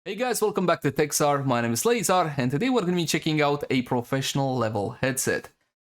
Hey guys, welcome back to TechZar. My name is TechZar, and today we're going to be checking out a professional level headset.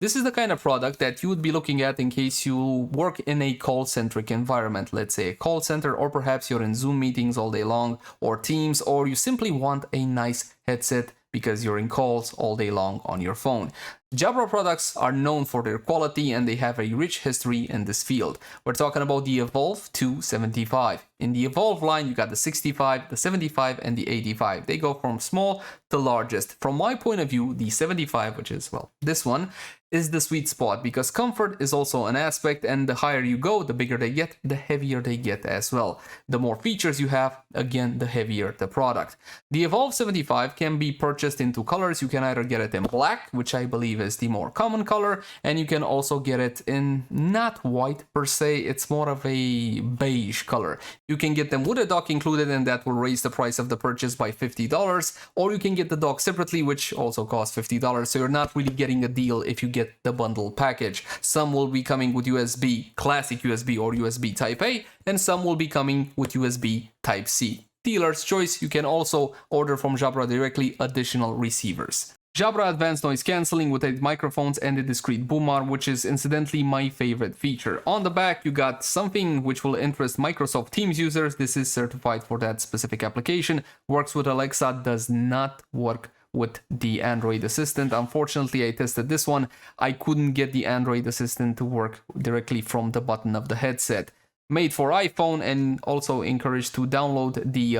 This is the kind of product that you would be looking at in case you work in a call-centric environment, let's say a call center, or perhaps you're in Zoom meetings all day long, or Teams, or you simply want a nice headset because you're in calls all day long on your phone. Jabra products are known for their quality and they have a rich history in this field. We're talking about the Evolve2 75. In the Evolve line, you got the 65, the 75, and the 85. They go from small to largest. From my point of view, the 75, which is, well, this one, is the sweet spot because comfort is also an aspect, and the higher you go, the bigger they get, the heavier they get as well. The more features you have, again, the heavier the product. The Evolve 75 can be purchased in two colors. You can either get it in black, which I believe is the more common color, and you can also get it in not white per se, it's more of a beige color. You can get them with a dock included, and that will raise the price of the purchase by $50, or you can get the dock separately, which also costs $50, so you're not really getting a deal if you get the bundle package. Some will be coming with USB, classic USB or USB Type A, and some will be coming with USB Type C. Dealer's choice. You can also order from Jabra directly additional receivers. Jabra Advanced Noise Cancelling with 8 microphones and a discreet boom arm, which is incidentally my favorite feature. On the back, you got something which will interest Microsoft Teams users. This is certified for that specific application. Works with Alexa, does not work with the Android Assistant. Unfortunately, I tested this one. I couldn't get the Android Assistant to work directly from the button of the headset. Made for iPhone, and also encouraged to download the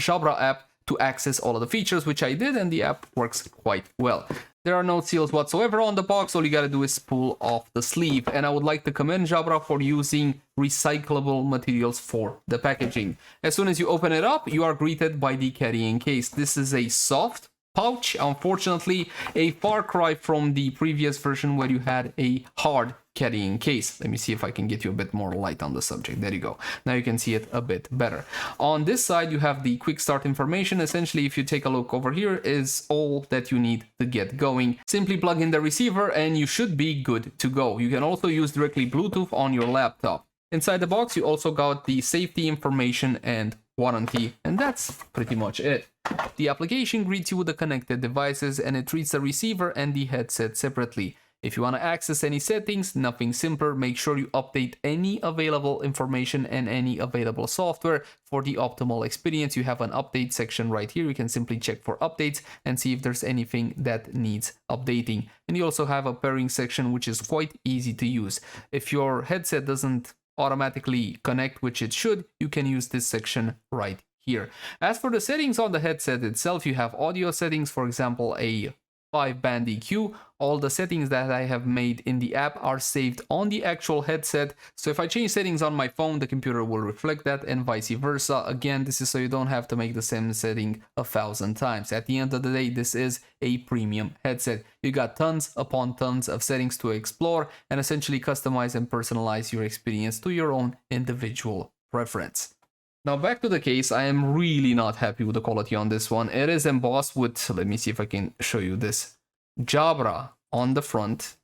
Jabra app to access all of the features, which I did, and the app works quite well. There are no seals whatsoever on the box. All you gotta do is pull off the sleeve, and I would like to commend Jabra for using recyclable materials for the packaging. As soon as you open it up, you are greeted by the carrying case. This is a soft pouch, unfortunately a far cry from the previous version where you had a hard carrying case. Let me see if I can get you a bit more light on the subject. There you go. Now you can see it a bit better. On this side, you have the quick start information. Essentially, if you take a look over here, is all that you need to get going. Simply plug in the receiver and you should be good to go. You can also use directly Bluetooth on your laptop. Inside the box, you also got the safety information and warranty, and that's pretty much it. The application greets you with the connected devices, and it treats the receiver and the headset separately. If you want to access any settings, nothing simpler. Make sure you update any available information and any available software for the optimal experience. You have an update section right here. You can simply check for updates and see if there's anything that needs updating. And you also have a pairing section, which is quite easy to use. If your headset doesn't automatically connect, which it should, you can use this section right here. As for the settings on the headset itself, you have audio settings, for example, a 5-band EQ. All the settings that I have made in the app are saved on the actual headset. So if I change settings on my phone, the computer will reflect that, and vice versa. Again, this is so you don't have to make the same setting 1,000 times. At the end of the day, this is a premium headset. You got tons upon tons of settings to explore and essentially customize and personalize your experience to your own individual preference. Now back to the case, I am really not happy with the quality on this one. It is embossed with, let me see if I can show you this, Jabra on the front.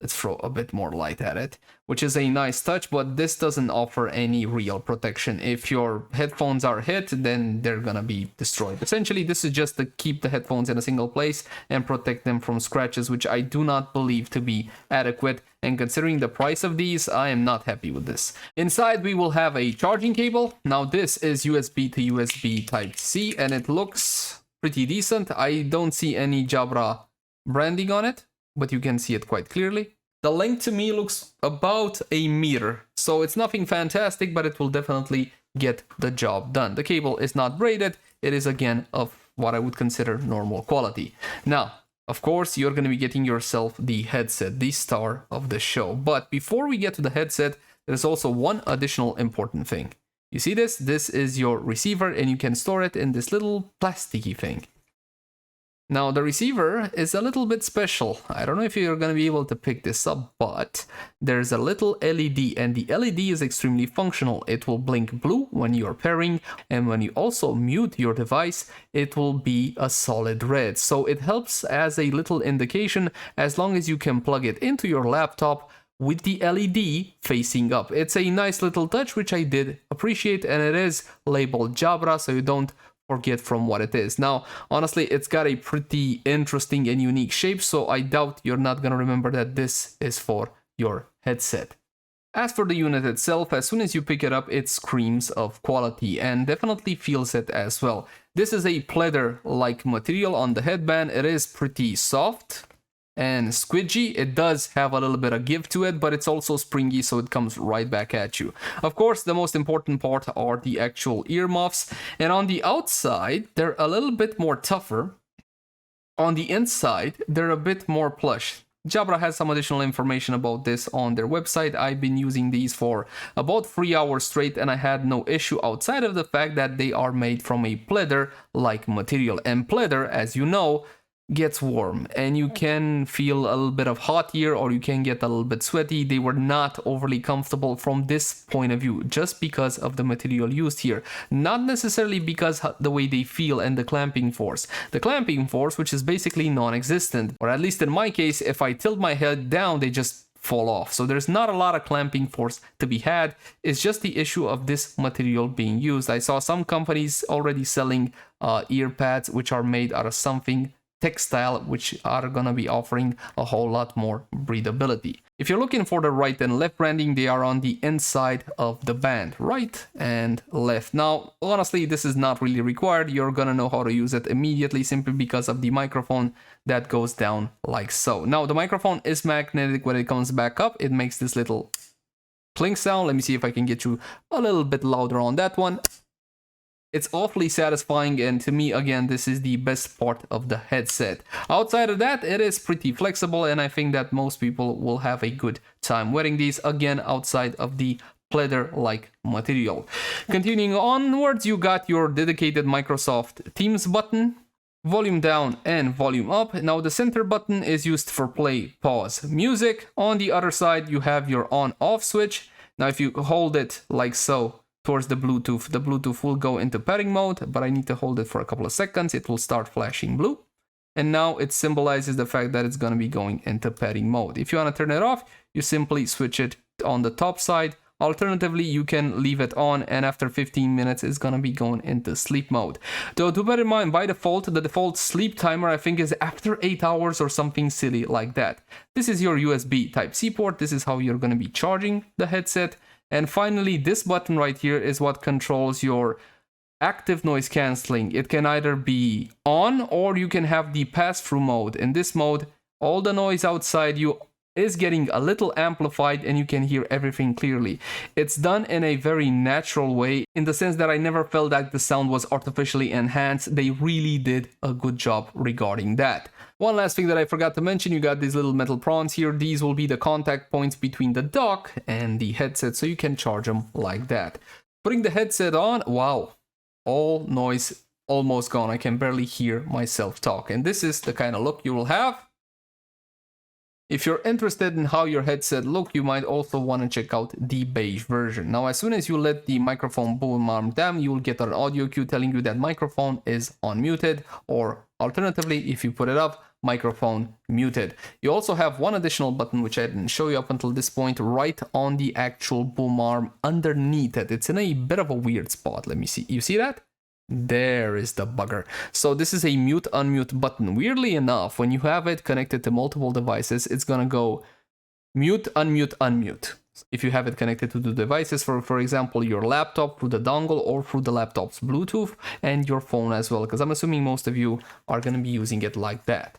Let's throw a bit more light at it, which is a nice touch, but this doesn't offer any real protection. If your headphones are hit, then they're gonna be destroyed. Essentially, this is just to keep the headphones in a single place and protect them from scratches, which I do not believe to be adequate. And considering the price of these, I am not happy with this. Inside, we will have a charging cable. Now this is USB to USB Type C, and it looks pretty decent. I don't see any Jabra branding on it, but you can see it quite clearly. The length to me looks about a meter, so it's nothing fantastic, but it will definitely get the job done. The cable is not braided. It is, again, of what I would consider normal quality. Now, of course, you're going to be getting yourself the headset, the star of the show. But before we get to the headset, there's also one additional important thing. You see this? This is your receiver, and you can store it in this little plasticky thing. Now, the receiver is a little bit special. I don't know if you're going to be able to pick this up, but there's a little LED, and the LED is extremely functional. It will blink blue when you're pairing, and when you also mute your device, it will be a solid red. So it helps as a little indication as long as you can plug it into your laptop with the LED facing up. It's a nice little touch, which I did appreciate, and it is labeled Jabra, so you don't forget from what it is. Now, honestly, it's got a pretty interesting and unique shape, so I doubt you're not gonna remember that this is for your headset. As for the unit itself, as soon as you pick it up, it screams of quality and definitely feels it as well. This is a pleather-like material on the headband. It is pretty soft and squidgy. It does have a little bit of give to it, but it's also springy, so it comes right back at you. Of course, the most important part are the actual earmuffs, and on the outside, they're a little bit more tougher. On the inside, they're a bit more plush. Jabra has some additional information about this on their website. I've been using these for about 3 hours straight and I had no issue outside of the fact that they are made from a pleather-like material. And pleather, as you know, gets warm and you can feel a little bit of hot here, or you can get a little bit sweaty. They were not overly comfortable from this point of view, just because of the material used here, not necessarily because the way they feel and the clamping force. The clamping force, which is basically non-existent, or at least in my case, if I tilt my head down, they just fall off. So there's not a lot of clamping force to be had. It's just the issue of this material being used. I saw some companies already selling ear pads which are made out of something textile, which are gonna be offering a whole lot more breathability. If you're looking for the right and left branding, they are on the inside of the band, right and left. Now, honestly, this is not really required. You're gonna know how to use it immediately simply because of the microphone that goes down like so. Now, the microphone is magnetic. When it comes back up, it makes this little clink sound. Let me see if I can get you a little bit louder on that one. It's awfully satisfying, and to me, again, this is the best part of the headset. Outside of that, it is pretty flexible, and I think that most people will have a good time wearing these, again, outside of the pleather-like material. Continuing onwards, you got your dedicated Microsoft Teams button, volume down and volume up. Now, the center button is used for play, pause, music. On the other side, you have your on-off switch. Now, if you hold it like so, towards the Bluetooth will go into pairing mode, but I need to hold it for a couple of seconds. It will start flashing blue. And now it symbolizes the fact that it's going to be going into pairing mode. If you want to turn it off, you simply switch it on the top side. Alternatively, you can leave it on, and after 15 minutes, it's going to be going into sleep mode. Though, to bear in mind, by default, the default sleep timer, I think, is after 8 hours or something silly like that. This is your USB Type-C port. This is how you're going to be charging the headset. And finally, this button right here is what controls your active noise cancelling. It can either be on, or you can have the pass-through mode. In this mode, all the noise outside you is getting a little amplified and you can hear everything clearly. It's done in a very natural way, in the sense that I never felt that the sound was artificially enhanced. They really did a good job regarding that. One last thing that I forgot to mention, you got these little metal prongs here. These will be the contact points between the dock and the headset, so you can charge them like that. Putting the headset on, wow, all noise almost gone. I can barely hear myself talk. And this is the kind of look you will have. If you're interested in how your headset look, you might also want to check out the beige version. Now, as soon as you let the microphone boom arm down, you will get an audio cue telling you that microphone is unmuted, or alternatively, if you put it up, microphone muted. You also have one additional button, which I didn't show you up until this point, right on the actual boom arm underneath it. It's in a bit of a weird spot. Let me see. You see that? There is the bugger. So this is a mute unmute button. Weirdly enough, when you have it connected to multiple devices, it's gonna go mute unmute unmute. If you have it connected to the devices, for example, your laptop through the dongle, or through the laptop's Bluetooth, and your phone as well, because I'm assuming most of you are gonna be using it like that.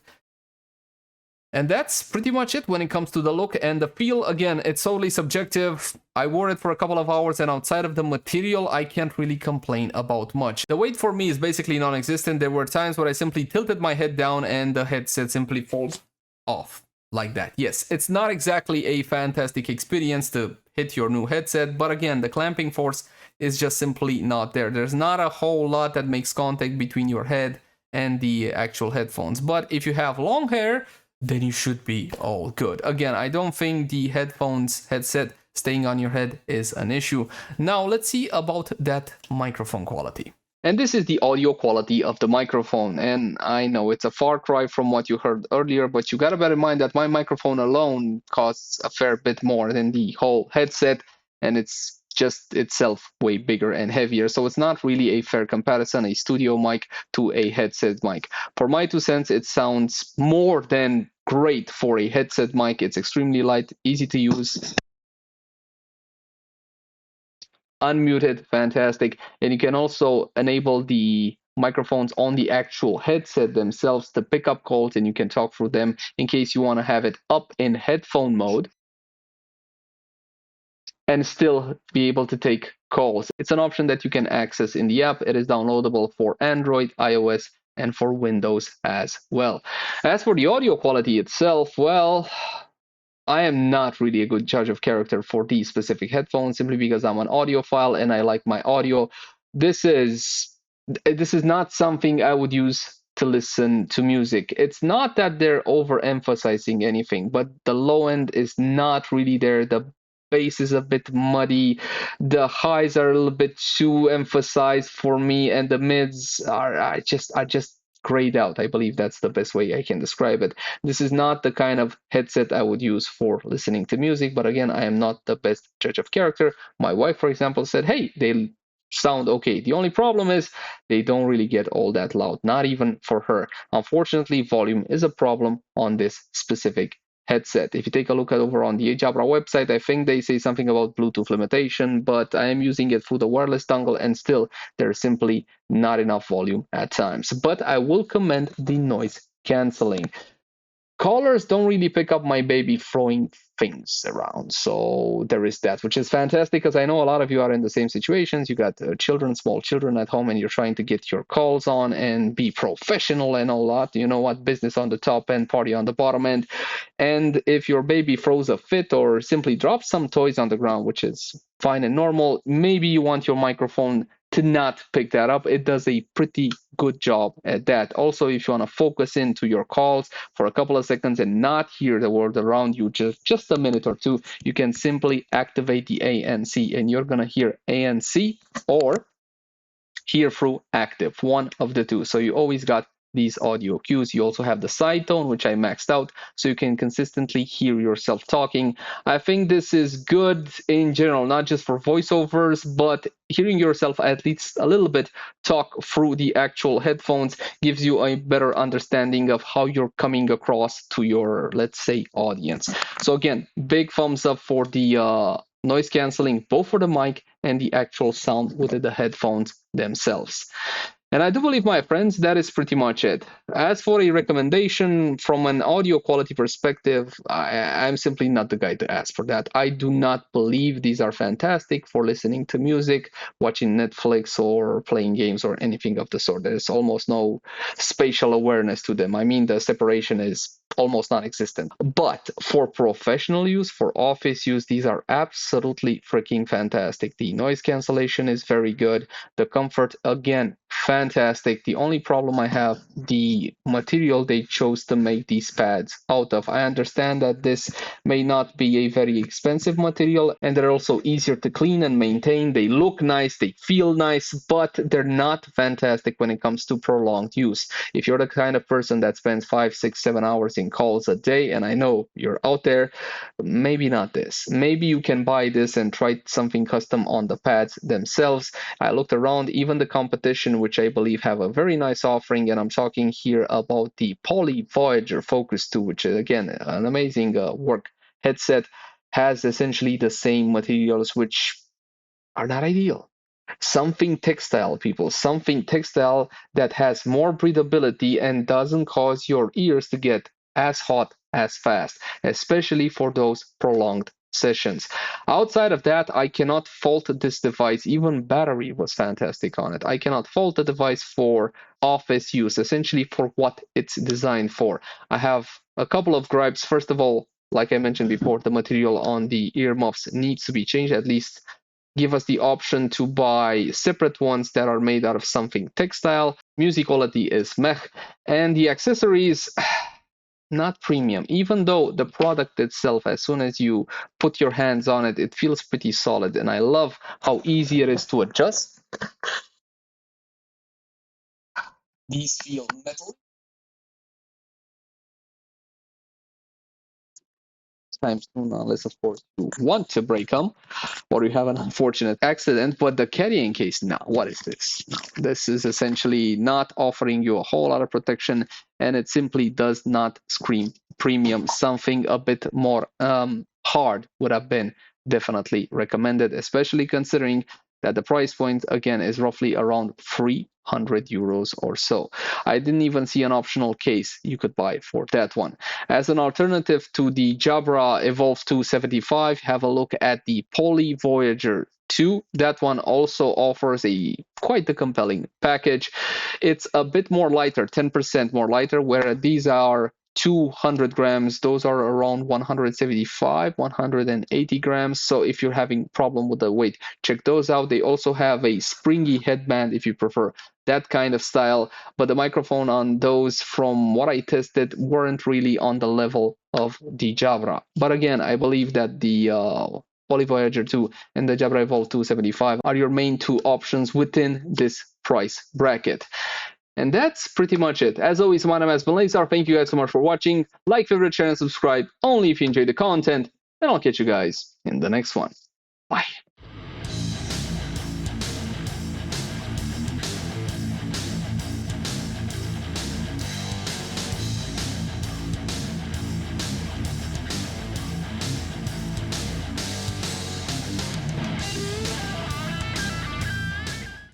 And that's pretty much it when it comes to the look and the feel. Again, it's solely subjective. I wore it for a couple of hours, and outside of the material, I can't really complain about much. The weight for me is basically non-existent. There were times where I simply tilted my head down and the headset simply falls off like that. Yes, it's not exactly a fantastic experience to hit your new headset, but again, the clamping force is just simply not there. There's not a whole lot that makes contact between your head and the actual headphones. But if you have long hair, then you should be all good. Again, I don't think the headset staying on your head is an issue. Now let's see about that microphone quality. And this is the audio quality of the microphone. And I know it's a far cry from what you heard earlier, but you gotta bear in mind that my microphone alone costs a fair bit more than the whole headset. And it's just itself way bigger and heavier. So it's not really a fair comparison, a studio mic to a headset mic. For my 2 cents, it sounds more than great for a headset mic. It's extremely light, easy to use, unmuted, fantastic. And you can also enable the microphones on the actual headset themselves to pick up calls, and you can talk through them in case you want to have it up in headphone mode and still be able to take calls. It's an option that you can access in the app. It is downloadable for Android, iOS, and for Windows as well. As for the audio quality itself, well, I am not really a good judge of character for these specific headphones simply because I'm an audiophile and I like my audio. This is this is not something I would use to listen to music. It's not that they're overemphasizing anything, but the low end is not really there. The bass is a bit muddy. The highs are a little bit too emphasized for me, and the mids are just grayed out. I believe that's the best way I can describe it. This is not the kind of headset I would use for listening to music, but again, I am not the best judge of character. My wife, for example, said, hey, they sound okay. The only problem is they don't really get all that loud, not even for her. Unfortunately, volume is a problem on this specific headset. If you take a look at over on the Jabra website, I think they say something about Bluetooth limitation, but I am using it through the wireless dongle and still there's simply not enough volume at times. But I will commend the noise canceling. Callers don't really pick up my baby throwing things around. So there is that, which is fantastic because I know a lot of you are in the same situations. You got children, small children at home, and you're trying to get your calls on and be professional and all that. You know what? Business on the top end, party on the bottom end. And if your baby throws a fit or simply drops some toys on the ground, which is fine and normal, maybe you want your microphone to not pick that up. It does a pretty good job at that. Also, if you want to focus into your calls for a couple of seconds and not hear the world around you just a minute or two, you can simply activate the ANC and you're going to hear ANC or hear through active, one of the two. So you always got these audio cues. You also have the side tone, which I maxed out, so you can consistently hear yourself talking. I think this is good in general, not just for voiceovers, but hearing yourself at least a little bit talk through the actual headphones gives you a better understanding of how you're coming across to your, let's say, audience. So again, big thumbs up for the noise canceling, both for the mic and the actual sound within the headphones themselves. And I do believe, my friends, that is pretty much it. As for a recommendation from an audio quality perspective, I'm simply not the guy to ask for that. I do not believe these are fantastic for listening to music, watching Netflix, or playing games, or anything of the sort. There's almost no spatial awareness to them. I mean, the separation is almost non-existent. But for professional use, for office use, these are absolutely freaking fantastic. The noise cancellation is very good. The comfort, again, fantastic. The only problem I have, the material they chose to make these pads out of. I understand that this may not be a very expensive material, and they're also easier to clean and maintain. They look nice, they feel nice, but they're not fantastic when it comes to prolonged use. If you're the kind of person that spends 5, 6, 7 hours in calls a day, and I know you're out there, maybe not this. Maybe you can buy this and try something custom on the pads themselves. I looked around, even the competition, which I believe have a very nice offering, and I'm talking here about the Poly Voyager Focus 2, which is again an amazing work headset, has essentially the same materials, which are not ideal. Something textile, people, something textile that has more breathability and doesn't cause your ears to get as hot as fast, especially for those prolonged sessions. Outside of that, I cannot fault this device. Even battery was fantastic on it. I cannot fault the device for office use, essentially for what it's designed for. I have a couple of gripes. First of all, like I mentioned before, the material on the earmuffs needs to be changed. At least give us the option to buy separate ones that are made out of something textile. Music quality is meh, and the accessories, not premium. Even though the product itself, as soon as you put your hands on it, it feels pretty solid, and I love how easy it is to adjust. These feel metal. times 2 now, unless of course you want to break them or you have an unfortunate accident. But the carrying case, now what is this? This is essentially not offering you a whole lot of protection, and it simply does not scream premium. Something a bit more hard would have been definitely recommended, especially considering that the price point again is roughly around 300 euros or so. I didn't even see an optional case you could buy for that one. As an alternative to the Jabra Evolve2 75, have a look at the Poly Voyager 2. That one also offers quite a compelling package. It's a bit more lighter, 10% more lighter, where these are 200 grams. Those are around 175, 180 grams. So if you're having problem with the weight, check those out. They also have a springy headband if you prefer that kind of style, but the microphone on those, from what I tested, weren't really on the level of the Jabra. But again, I believe that the Poly Voyager 2 and the Jabra Evolve2 75 are your main two options within this price bracket. And that's pretty much it. As always, my name has been TechZar. Thank you guys so much for watching. Like, favorite, share, and subscribe only if you enjoy the content. And I'll catch you guys in the next one. Bye.